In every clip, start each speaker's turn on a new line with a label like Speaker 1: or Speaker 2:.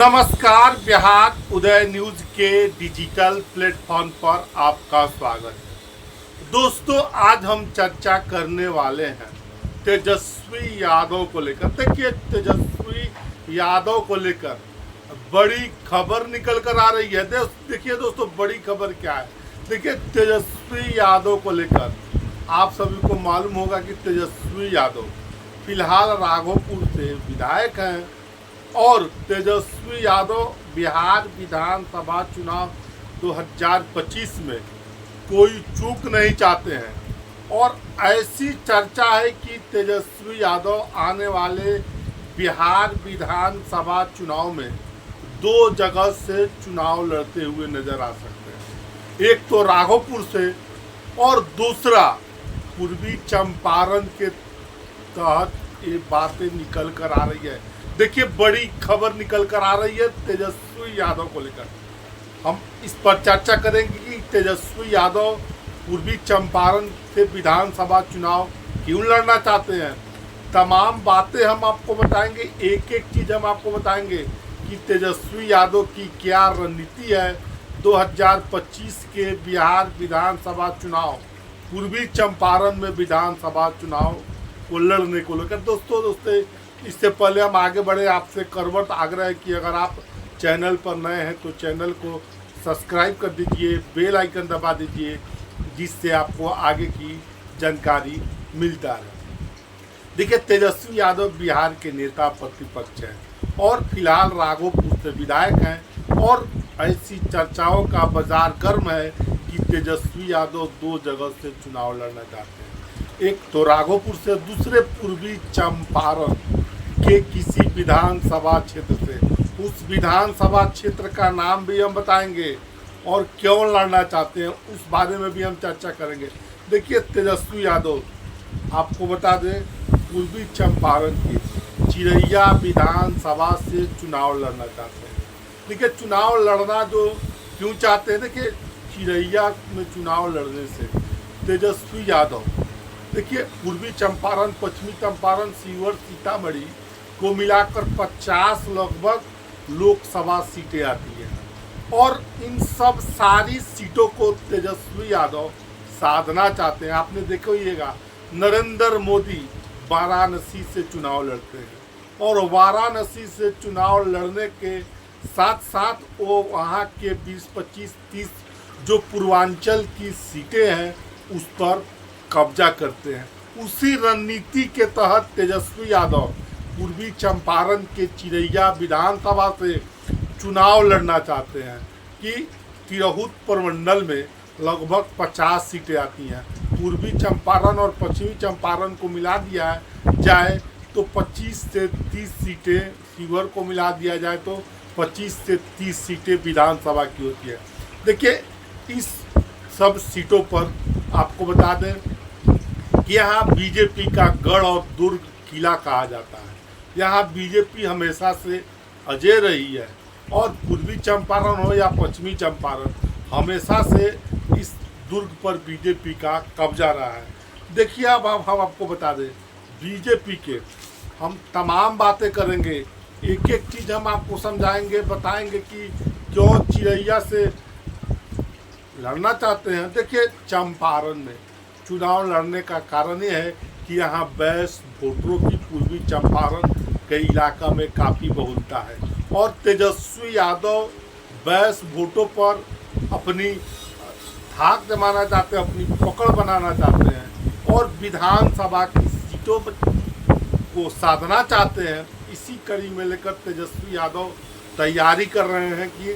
Speaker 1: नमस्कार, बिहार उदय न्यूज के digital platform पर आपका स्वागत है। दोस्तों, आज हम चर्चा करने वाले हैं तेजस्वी यादव को लेकर। देखिए, तेजस्वी यादव को लेकर बड़ी खबर निकल कर आ रही है। देखिए दोस्तों, बड़ी खबर क्या है। देखिए, तेजस्वी यादव को लेकर आप सभी को मालूम होगा कि तेजस्वी यादव फिलहाल राघोपुर से विधायक हैं और तेजस्वी यादव बिहार विधानसभा चुनाव 2025 में कोई चूक नहीं चाहते हैं। और ऐसी चर्चा है कि तेजस्वी यादव आने वाले बिहार विधानसभा चुनाव में 2 जगह से चुनाव लड़ते हुए नजर आ सकते हैं। एक तो राघोपुर से और दूसरा पूर्वी चंपारण के तहत ये बातें निकल कर आ रही है। देखिए, बड़ी खबर निकल कर आ रही है तेजस्वी यादव को लेकर। हम इस पर चर्चा करेंगे कि तेजस्वी यादव पूर्वी चंपारण से विधानसभा चुनाव क्यों लड़ना चाहते हैं। तमाम बातें हम आपको बताएंगे, एक एक चीज़ हम आपको बताएंगे कि तेजस्वी यादव की क्या रणनीति है 2025 के बिहार विधानसभा चुनाव, पूर्वी चंपारण में विधानसभा चुनाव को लड़ने को लेकर। दोस्तों, इससे पहले हम आगे बढ़े, आपसे करवट आग्रह है कि अगर आप चैनल पर नए हैं तो चैनल को सब्सक्राइब कर दीजिए, बेल आइकन दबा दीजिए, जिससे आपको आगे की जानकारी मिलता रहे। देखिए, तेजस्वी यादव बिहार के नेता प्रतिपक्ष हैं और फिलहाल राघोपुर से विधायक हैं और ऐसी चर्चाओं का बाजार गर्म है कि तेजस्वी यादव 2 जगह से चुनाव लड़ना चाहते हैं। एक तो राघोपुर से, दूसरे पूर्वी चंपारण के किसी विधानसभा क्षेत्र से। उस विधानसभा क्षेत्र का नाम भी हम बताएंगे और क्यों लड़ना चाहते हैं उस बारे में भी हम चर्चा करेंगे। देखिए, तेजस्वी यादव आपको बता दें, पूर्वी चंपारण की चिरैया विधानसभा से चुनाव लड़ना चाहते हैं। देखिए, चुनाव लड़ना जो क्यों चाहते हैं, देखिए चिरैया में चुनाव लड़ने से तेजस्वी यादव, देखिए पूर्वी चंपारण, पश्चिमी चंपारण, सीवर, सीतामढ़ी को मिलाकर 50 लगभग लोकसभा सीटें आती हैं और इन सब सारी सीटों को तेजस्वी यादव साधना चाहते हैं। आपने देखो होगा, नरेंद्र मोदी वाराणसी से चुनाव लड़ते हैं और वाराणसी से चुनाव लड़ने के साथ साथ वो वहाँ के 20, 25, 30 जो पूर्वांचल की सीटें हैं उस पर कब्जा करते हैं। उसी रणनीति के तहत तेजस्वी यादव पूर्वी चंपारण के चिरैया विधानसभा से चुनाव लड़ना चाहते हैं कि तिरहुत प्रमंडल में लगभग 50 सीटें आती हैं। पूर्वी चंपारण और पश्चिमी चंपारण को मिला दिया जाए तो 25 से 30 सीटें, सीवर को मिला दिया जाए तो 25 से 30 सीटें विधानसभा की होती है। देखिए, इस सब सीटों पर आपको बता दें कि यहाँ बीजेपी का गढ़ और दुर्ग किला कहा जाता है। यहाँ बीजेपी हमेशा से अजय रही है और पूर्वी चंपारण हो या पश्चिमी चंपारण, हमेशा से इस दुर्ग पर बीजेपी का कब्जा रहा है। देखिए, अब हम आपको बता दें, बीजेपी के हम तमाम बातें करेंगे, एक एक चीज़ हम आपको समझाएंगे, बताएंगे कि क्यों चिरैया से लड़ना चाहते हैं। देखिए, चंपारण में चुनाव लड़ने का कारण ये है कि यहाँ बैस वोटरों की पूर्वी चंपारण के इलाका में काफ़ी बहुलता है और तेजस्वी यादव बैस वोटों पर अपनी धाक जमाना चाहते हैं, अपनी पकड़ बनाना चाहते हैं और विधानसभा की सीटों को साधना चाहते हैं। इसी कड़ी में लेकर तेजस्वी यादव तैयारी कर रहे हैं कि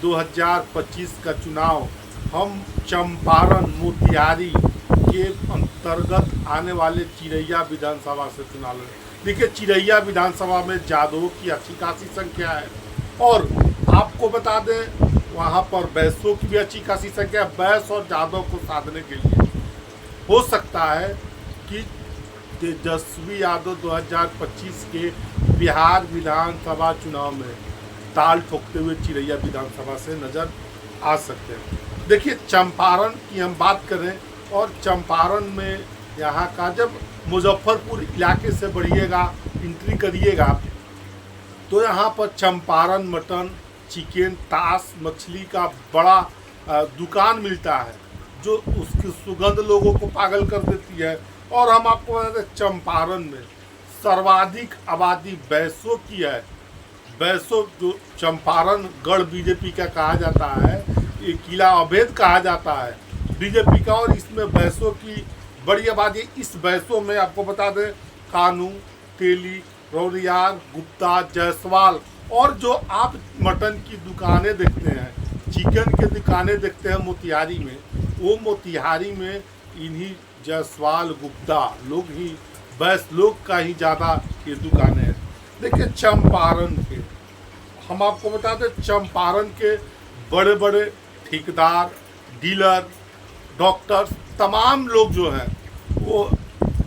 Speaker 1: 2025 का चुनाव हम चंपारण, मोतिहारी के अंतर्गत आने वाले चिरैया विधानसभा से चुनाव लड़े। देखिए, चिरैया विधानसभा में जादवों की अच्छी खासी संख्या है और आपको बता दें वहाँ पर बैसों की भी अच्छी खासी संख्या है। बैस और जादव को साधने के लिए हो सकता है कि तेजस्वी यादव 2025 के बिहार विधानसभा चुनाव में ताल ठोकते हुए चिरैया विधानसभा से नजर आ सकते हैं। देखिए, चंपारण की हम बात करें और चंपारण में यहाँ का जब मुजफ्फरपुर इलाके से बढ़िएगा, एंट्री करिएगा तो यहाँ पर चंपारण मटन, चिकन, तास, मछली का बड़ा दुकान मिलता है, जो उसकी सुगंध लोगों को पागल कर देती है। और हम आपको बताते हैं चंपारण में सर्वाधिक आबादी बैसों की है। बैसों जो चंपारण गढ़ बीजेपी का कहा जाता है, ये किला अवैध कहा जाता है बीजेपी का, और इसमें बैसों की बड़ी आबादी। इस बैसों में आपको बता दें कानू, तेली, रौरियार, गुप्ता, जायसवाल, और जो आप मटन की दुकानें देखते हैं, चिकन की दुकानें देखते हैं मोतिहारी में, वो मोतिहारी में इन्हीं जायसवाल, गुप्ता लोग ही, बैस लोग का ही ज़्यादा ये दुकानें हैं। देखिए चंपारण के, हम आपको बता दें चंपारण के बड़े बड़े ठेकेदार, डीलर, डॉक्टर्स, तमाम लोग जो हैं वो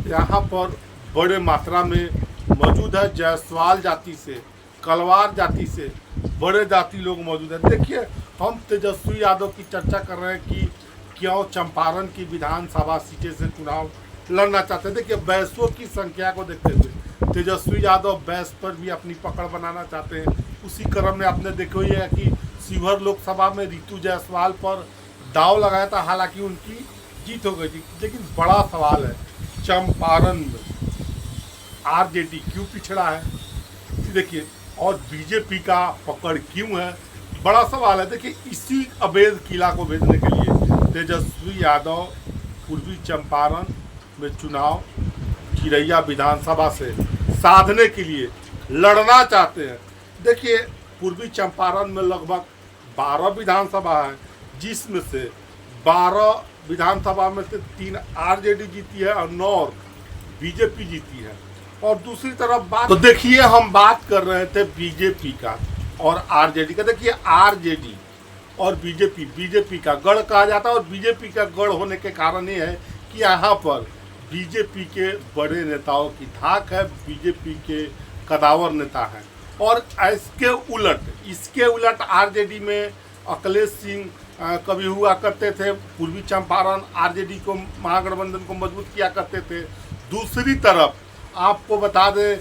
Speaker 1: यहाँ पर बड़े मात्रा में मौजूद है। जायसवाल जाति से, कलवार जाति से बड़े जाति लोग मौजूद हैं। देखिए हम तेजस्वी यादव की चर्चा कर रहे हैं कि क्यों चंपारण की विधानसभा सीटें से चुनाव लड़ना चाहते हैं। देखिए बैसों की संख्या को देखते हुए तेजस्वी यादव बैस पर भी अपनी पकड़ बनाना चाहते हैं। उसी क्रम में आपने देखा ही है कि शिवहर लोकसभा में रितु जायसवाल पर दाव लगाया था, हालांकि उनकी जीत हो गई थी। लेकिन बड़ा सवाल है चंपारण में आरजेडी क्यों पिछड़ा है, देखिए, और बीजेपी का पकड़ क्यों है, बड़ा सवाल है। देखिए इसी अवैध किला को भेजने के लिए तेजस्वी यादव पूर्वी चंपारण में चुनाव चिरैया विधानसभा से साधने के लिए लड़ना चाहते हैं। देखिए पूर्वी चंपारण में लगभग 12 विधानसभा है, जिसमें से 12 विधानसभा में से 3 आरजेडी जीती है और 9 बीजेपी जीती है। और दूसरी तरफ बात, तो देखिए हम बात कर रहे थे बीजेपी का और आरजेडी का। देखिए आरजेडी और बीजेपी का गढ़ कहा जाता है, और बीजेपी का गढ़ होने के कारण ये है कि यहाँ पर बीजेपी के बड़े नेताओं की धाक है, बीजेपी के कदावर नेता हैं। और इसके उलट आरजेडी में अखिलेश सिंह कभी हुआ करते थे, पूर्वी चंपारण आरजेडी को, महागठबंधन को मजबूत किया करते थे। दूसरी तरफ आपको बता दें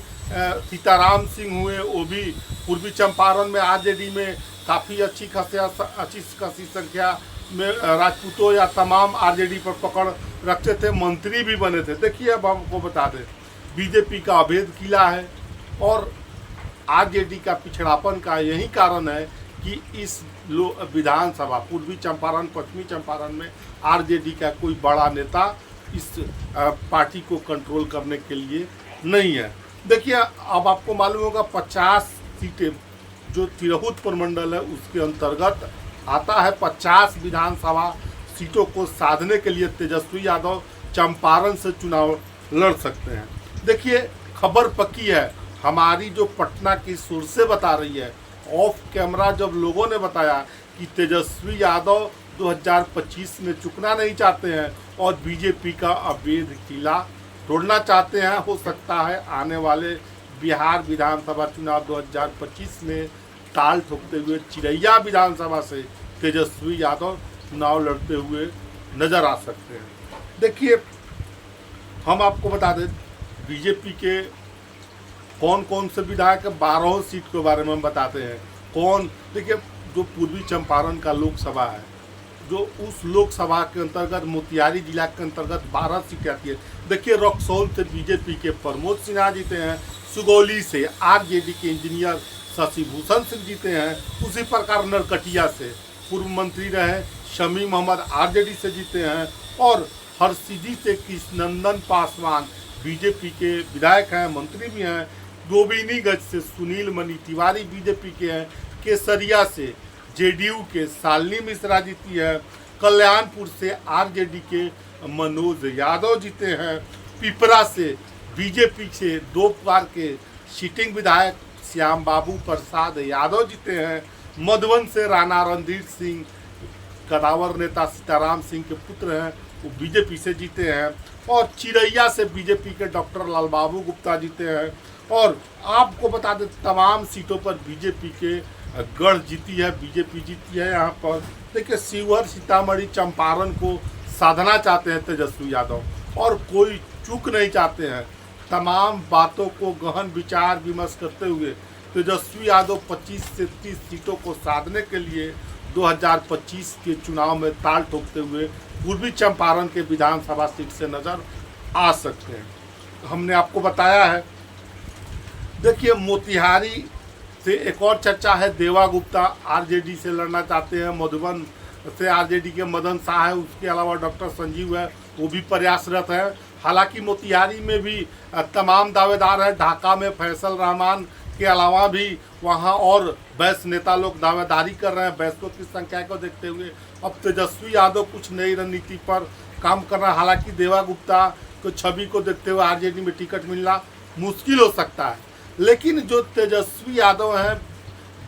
Speaker 1: सीताराम सिंह हुए, वो भी पूर्वी चंपारण में आरजेडी में काफ़ी अच्छी खासी संख्या में राजपूतों या तमाम आरजेडी पर पकड़ रखते थे, मंत्री भी बने थे। देखिए अब आपको बता दें बीजेपी का अवैध किला है, और आरजेडी का पिछड़ापन का यही कारण है कि इस विधानसभा पूर्वी चंपारण, पश्चिमी चंपारण में आरजेडी का कोई बड़ा नेता इस पार्टी को कंट्रोल करने के लिए नहीं है। देखिए अब आपको मालूम होगा 50 सीटें जो तिरहुत प्रमंडल है उसके अंतर्गत आता है। 50 विधानसभा सीटों को साधने के लिए तेजस्वी यादव चंपारण से चुनाव लड़ सकते हैं। देखिए खबर पक्की है, हमारी जो पटना की सोर्सें बता रही है, ऑफ कैमरा जब लोगों ने बताया कि तेजस्वी यादव 2025 में चुकना नहीं चाहते हैं और बीजेपी का अवैध किला तोड़ना चाहते हैं। हो सकता है आने वाले बिहार विधानसभा चुनाव 2025 में ताल ठोकते हुए चिरैया विधानसभा से तेजस्वी यादव चुनाव लड़ते हुए नजर आ सकते हैं। देखिए हम आपको बता दें बीजेपी के कौन कौन से विधायक 12 सीट के बारे में हम बताते हैं। देखिए जो पूर्वी चंपारण का लोकसभा है, जो उस लोकसभा के अंतर्गत मोतिहारी जिला के अंतर्गत 12 सीटें आती है। देखिए रक्सौल से बीजेपी के प्रमोद सिन्हा जीते हैं, सुगौली से आरजेडी के इंजीनियर शशि भूषण सिंह जीते हैं, उसी प्रकार नरकटिया से पूर्व मंत्री रहे शमी मोहम्मद आरजेडी से जीते हैं, और हरसिद्धि से कृष्णनंदन पासवान बीजेपी के विधायक हैं, मंत्री भी हैं। गोविंदगंज से सुनील मणि तिवारी बीजेपी के हैं, केसरिया से जेडीयू के शालिनी मिश्रा जीती है, कल्याणपुर से आरजेडी के मनोज यादव जीते हैं, पिपरा से बीजेपी से 2 बार के सिटिंग विधायक श्याम बाबू प्रसाद यादव जीते हैं, मधुबन से राणा रणधीर सिंह कदावर नेता सीताराम सिंह के पुत्र हैं, वो बीजेपी से जीते हैं, और चिरैया से बीजेपी के डॉक्टर लालबाबू गुप्ता जीते हैं। और आपको बता दें तमाम सीटों पर बीजेपी के गढ़ जीती है, बीजेपी जीती है। यहाँ पर देखिए शिवहर, सीतामढ़ी, चंपारण को साधना चाहते हैं तेजस्वी यादव, और कोई चूक नहीं चाहते हैं। तमाम बातों को गहन विचार विमर्श करते हुए तेजस्वी यादव 25 से 30 सीटों को साधने के लिए 2025 के चुनाव में ताल ठोकते हुए पूर्वी चंपारण के विधानसभा सीट से नजर आ सकते हैं। हमने आपको बताया है। देखिए, मोतिहारी से एक और चर्चा है। देवा गुप्ता आरजेडी से लड़ना चाहते हैं। मधुबन से आरजेडी के मदन शाह है। उसके अलावा डॉक्टर संजीव है, वो भी प्रयासरत है। हालांकि मोतिहारी में भी तमाम दावेदार हैं। ढाका में फैसल रहमान के अलावा भी वहां और वैश्य नेता लोग दावेदारी कर रहे हैं। वैश्यों की संख्या को देखते हुए अब तेजस्वी यादव कुछ नई रणनीति पर काम कर रहा है। हालांकि देवा गुप्ता को छवि को देखते हुए आरजेडी में टिकट मिलना मुश्किल हो सकता है। लेकिन जो तेजस्वी यादव हैं,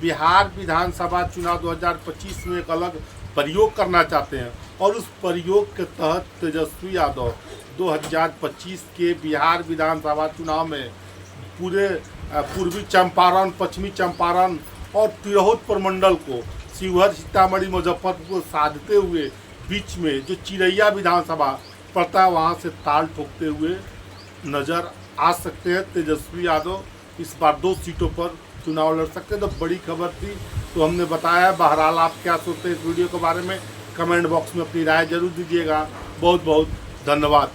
Speaker 1: बिहार विधानसभा चुनाव 2025 में एक अलग प्रयोग करना चाहते हैं और उस प्रयोग के तहत तेजस्वी यादव 2025 के बिहार विधानसभा चुनाव में पूरे पूर्वी चंपारण, पश्चिमी चंपारण और तिरहुत प्रमंडल को शिवहर, सीतामढ़ी, मुजफ्फरपुर को साधते हुए बीच में जो चिरैया विधानसभा पड़ता है वहाँ से ताल ठोकते हुए नजर आ सकते हैं। तेजस्वी यादव इस बार 2 सीटों पर चुनाव लड़ सकते हैं। तो बड़ी खबर थी, तो हमने बताया। बहरहाल आप क्या सोचते हैं इस वीडियो के बारे में, कमेंट बॉक्स में अपनी राय जरूर दीजिएगा। बहुत बहुत धन्यवाद।